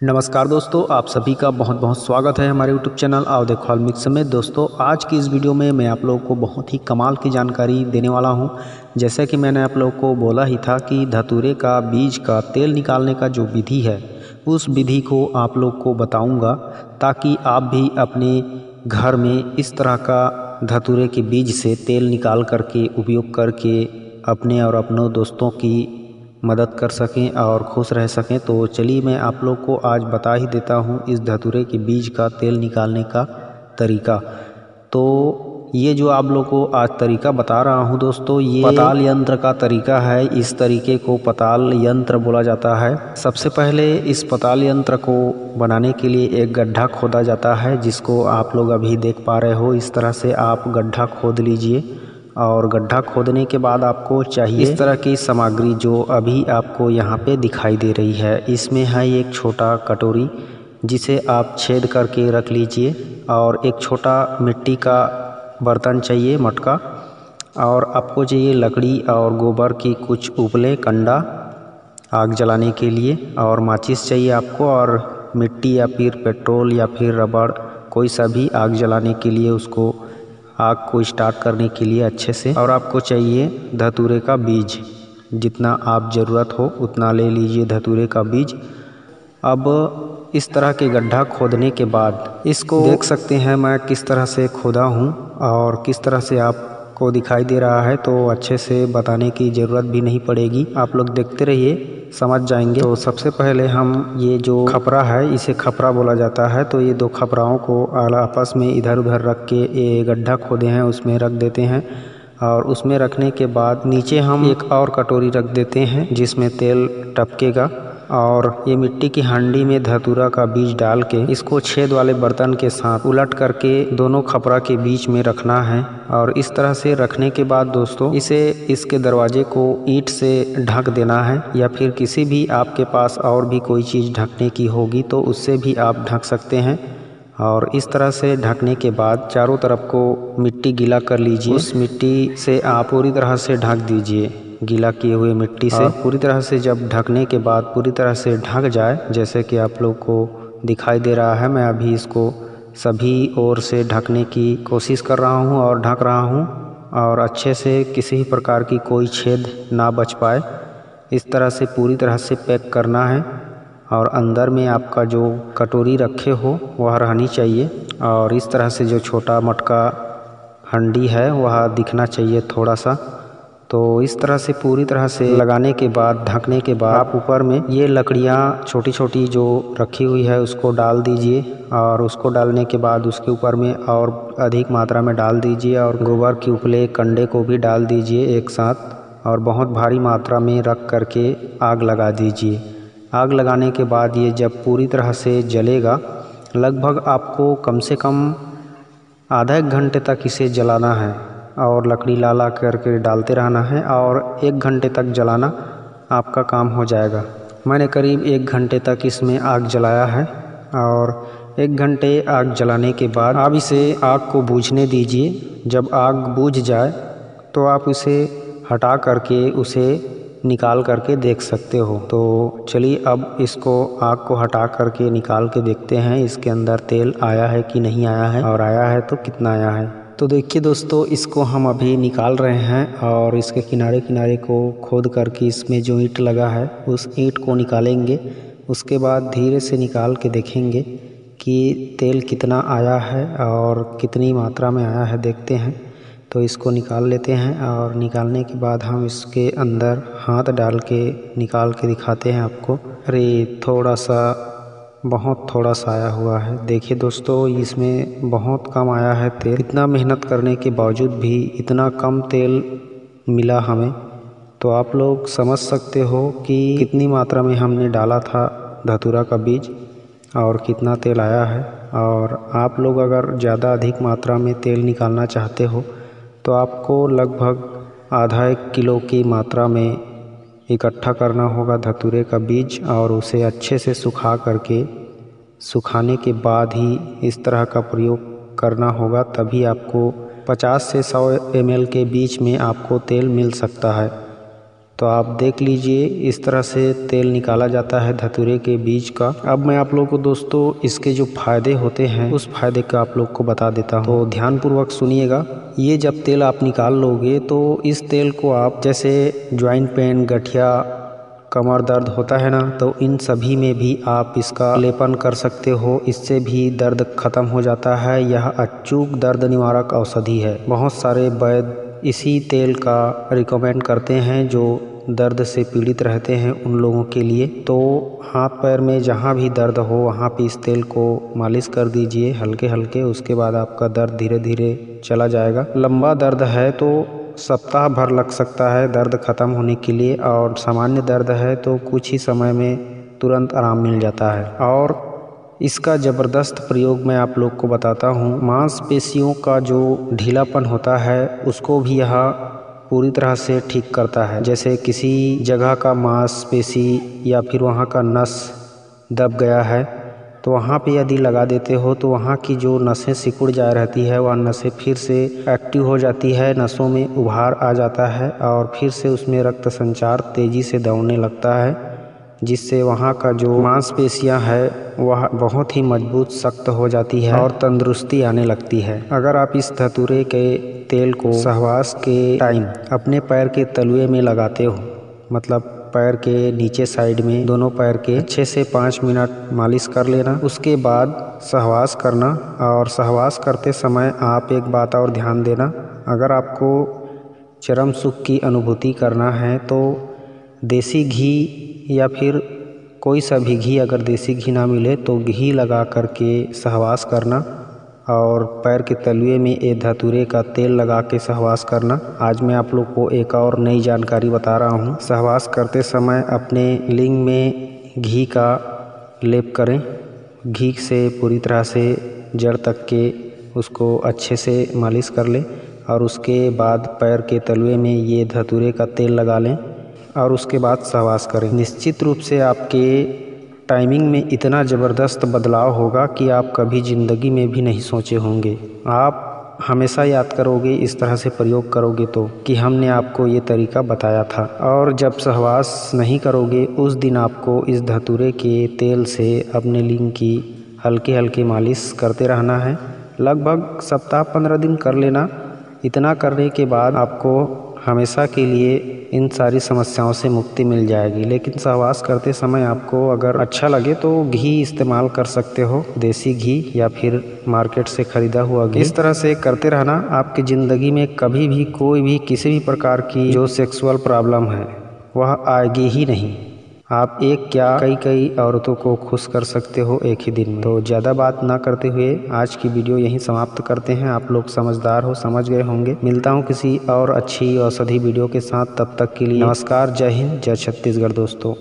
नमस्कार दोस्तों, आप सभी का बहुत बहुत स्वागत है हमारे यूट्यूब चैनल आओ देखो ऑल मिक्स में। दोस्तों आज की इस वीडियो में मैं आप लोगों को बहुत ही कमाल की जानकारी देने वाला हूं। जैसे कि मैंने आप लोगों को बोला ही था कि धतूरे का बीज का तेल निकालने का जो विधि है उस विधि को आप लोग को बताऊंगा, ताकि आप भी अपने घर में इस तरह का धतूरे के बीज से तेल निकाल करके उपयोग करके अपने और अपनों दोस्तों की मदद कर सकें और खुश रह सकें। तो चलिए मैं आप लोग को आज बता ही देता हूं इस धतूरे के बीज का तेल निकालने का तरीका। तो ये जो आप लोग को आज तरीका बता रहा हूं दोस्तों, ये पताल यंत्र का तरीका है। इस तरीके को पताल यंत्र बोला जाता है। सबसे पहले इस पताल यंत्र को बनाने के लिए एक गड्ढा खोदा जाता है, जिसको आप लोग अभी देख पा रहे हो। इस तरह से आप गड्ढा खोद लीजिए और गड्ढा खोदने के बाद आपको चाहिए इस तरह की सामग्री जो अभी आपको यहाँ पे दिखाई दे रही है। इसमें है एक छोटा कटोरी जिसे आप छेद करके रख लीजिए, और एक छोटा मिट्टी का बर्तन चाहिए, मटका, और आपको चाहिए लकड़ी और गोबर की कुछ उपले कंडा आग जलाने के लिए, और माचिस चाहिए आपको, और मिट्टी या फिर पेट्रोल या फिर रबड़ कोई सा भी आग जलाने के लिए, उसको आग को स्टार्ट करने के लिए अच्छे से। और आपको चाहिए धतूरे का बीज, जितना आप ज़रूरत हो उतना ले लीजिए धतूरे का बीज। अब इस तरह के गड्ढा खोदने के बाद इसको देख सकते हैं मैं किस तरह से खोदा हूँ और किस तरह से आपको दिखाई दे रहा है, तो अच्छे से बताने की ज़रूरत भी नहीं पड़ेगी, आप लोग देखते रहिए समझ जाएंगे। तो सबसे पहले हम ये जो खपरा है, इसे खपरा बोला जाता है, तो ये दो खपराओं को आपस में इधर उधर रख के ये गड्ढा खोदे हैं उसमें रख देते हैं, और उसमें रखने के बाद नीचे हम एक और कटोरी रख देते हैं जिसमें तेल टपकेगा, और ये मिट्टी की हांडी में धतूरा का बीज डाल के इसको छेद वाले बर्तन के साथ उलट करके दोनों खपरा के बीच में रखना है। और इस तरह से रखने के बाद दोस्तों इसे इसके दरवाजे को ईंट से ढक देना है, या फिर किसी भी आपके पास और भी कोई चीज़ ढकने की होगी तो उससे भी आप ढक सकते हैं। और इस तरह से ढकने के बाद चारों तरफ को मिट्टी गीला कर लीजिए। उस मिट्टी से आप पूरी तरह से ढक दीजिए, गीला किए हुए मिट्टी से पूरी तरह से। जब ढकने के बाद पूरी तरह से ढक जाए, जैसे कि आप लोग को दिखाई दे रहा है, मैं अभी इसको सभी ओर से ढकने की कोशिश कर रहा हूँ और ढक रहा हूँ, और अच्छे से किसी भी प्रकार की कोई छेद ना बच पाए, इस तरह से पूरी तरह से पैक करना है। और अंदर में आपका जो कटोरी रखे हो वह रहनी चाहिए, और इस तरह से जो छोटा मटका हंडी है वह दिखना चाहिए थोड़ा सा। तो इस तरह से पूरी तरह से लगाने के बाद, ढकने के बाद, आप ऊपर में ये लकड़ियाँ छोटी छोटी जो रखी हुई है उसको डाल दीजिए, और उसको डालने के बाद उसके ऊपर में और अधिक मात्रा में डाल दीजिए, और गोबर के उपले कंडे को भी डाल दीजिए एक साथ, और बहुत भारी मात्रा में रख करके आग लगा दीजिए। आग लगाने के बाद ये जब पूरी तरह से जलेगा, लगभग आपको कम से कम आधा एक घंटे तक इसे जलाना है, और लकड़ी ला ला करके डालते रहना है, और 1 घंटे तक जलाना आपका काम हो जाएगा। मैंने करीब 1 घंटे तक इसमें आग जलाया है, और 1 घंटे आग जलाने के बाद आप इसे आग को बुझने दीजिए। जब आग बुझ जाए तो आप इसे हटा करके उसे निकाल करके देख सकते हो। तो चलिए अब इसको आग को हटा करके निकाल के देखते हैं इसके अंदर तेल आया है कि नहीं आया है, और आया है तो कितना आया है। तो देखिए दोस्तों, इसको हम अभी निकाल रहे हैं, और इसके किनारे किनारे को खोद करके इसमें जो ईंट लगा है उस ईंट को निकालेंगे। उसके बाद धीरे से निकाल के देखेंगे कि तेल कितना आया है और कितनी मात्रा में आया है, देखते हैं। तो इसको निकाल लेते हैं, और निकालने के बाद हम इसके अंदर हाथ डाल के निकाल के दिखाते हैं आपको। अरे थोड़ा सा, बहुत थोड़ा सा आया हुआ है। देखिए दोस्तों, इसमें बहुत कम आया है तेल। इतना मेहनत करने के बावजूद भी इतना कम तेल मिला हमें, तो आप लोग समझ सकते हो कि कितनी मात्रा में हमने डाला था धतूरा का बीज और कितना तेल आया है। और आप लोग अगर ज़्यादा अधिक मात्रा में तेल निकालना चाहते हो तो आपको लगभग आधा 1 किलो की मात्रा में इकट्ठा करना होगा धतूरे का बीज, और उसे अच्छे से सुखा करके, सुखाने के बाद ही इस तरह का प्रयोग करना होगा, तभी आपको 50 से 100 ml के बीच में आपको तेल मिल सकता है। तो आप देख लीजिए इस तरह से तेल निकाला जाता है धतूरे के बीज का। अब मैं आप लोगों को दोस्तों इसके जो फायदे होते हैं उस फायदे का आप लोग को बता देता हूँ, तो ध्यानपूर्वक सुनिएगा। ये जब तेल आप निकाल लोगे तो इस तेल को आप जैसे ज्वाइंट पेन, गठिया, कमर दर्द होता है ना, तो इन सभी में भी आप इसका लेपन कर सकते हो। इससे भी दर्द खत्म हो जाता है। यह अचूक दर्द निवारक औषधि है। बहुत सारे वैद्य इसी तेल का रिकमेंड करते हैं जो दर्द से पीड़ित रहते हैं उन लोगों के लिए। तो हाथ पैर में जहाँ भी दर्द हो वहाँ पे इस तेल को मालिश कर दीजिए हल्के हल्के। उसके बाद आपका दर्द धीरे धीरे चला जाएगा। लंबा दर्द है तो सप्ताह भर लग सकता है दर्द ख़त्म होने के लिए, और सामान्य दर्द है तो कुछ ही समय में तुरंत आराम मिल जाता है। और इसका ज़बरदस्त प्रयोग मैं आप लोग को बताता हूँ। मांसपेशियों का जो ढीलापन होता है उसको भी यह पूरी तरह से ठीक करता है। जैसे किसी जगह का मांसपेशी या फिर वहाँ का नस दब गया है तो वहाँ पे यदि लगा देते हो तो वहाँ की जो नसें सिकुड़ जा रहती है वह नसें फिर से एक्टिव हो जाती है, नसों में उभार आ जाता है और फिर से उसमें रक्त संचार तेज़ी से दौड़ने लगता है, जिससे वहाँ का जो मांसपेशियाँ है वह बहुत ही मजबूत सख्त हो जाती है और तंदुरुस्ती आने लगती है। अगर आप इस धतूरे के तेल को सहवास के टाइम अपने पैर के तलुए में लगाते हो, मतलब पैर के नीचे साइड में दोनों पैर के अच्छे से 5 मिनट मालिश कर लेना। उसके बाद सहवास करना, और सहवास करते समय आप एक बात और ध्यान देना, अगर आपको चरम सुख की अनुभूति करना है तो देसी घी या फिर कोई सा भी घी, अगर देसी घी ना मिले तो घी लगा करके सहवास करना और पैर के तलुए में ये धतूरे का तेल लगा के सहवास करना। आज मैं आप लोग को एक और नई जानकारी बता रहा हूँ। सहवास करते समय अपने लिंग में घी का लेप करें। घी से पूरी तरह से जड़ तक के उसको अच्छे से मालिश कर लें और उसके बाद पैर के तलुए में ये धतूरे का तेल लगा लें और उसके बाद सहवास करें। निश्चित रूप से आपके टाइमिंग में इतना ज़बरदस्त बदलाव होगा कि आप कभी ज़िंदगी में भी नहीं सोचे होंगे। आप हमेशा याद करोगे इस तरह से प्रयोग करोगे तो कि हमने आपको ये तरीका बताया था। और जब सहवास नहीं करोगे उस दिन आपको इस धतूरे के तेल से अपने लिंग की हल्के हल्के मालिश करते रहना है। लगभग सप्ताह 15 दिन कर लेना। इतना करने के बाद आपको हमेशा के लिए इन सारी समस्याओं से मुक्ति मिल जाएगी। लेकिन सहवास करते समय आपको अगर अच्छा लगे तो घी इस्तेमाल कर सकते हो, देसी घी या फिर मार्केट से ख़रीदा हुआ घी। इस तरह से करते रहना। आपकी ज़िंदगी में कभी भी कोई भी किसी भी प्रकार की जो सेक्सुअल प्रॉब्लम है वह आएगी ही नहीं। आप एक क्या कई औरतों को खुश कर सकते हो एक ही दिन में। तो ज़्यादा बात ना करते हुए आज की वीडियो यहीं समाप्त करते हैं। आप लोग समझदार हो, समझ गए होंगे। मिलता हूँ किसी और अच्छी औषधि वीडियो के साथ। तब तक के लिए नमस्कार, जय हिंद, जय छत्तीसगढ़ दोस्तों।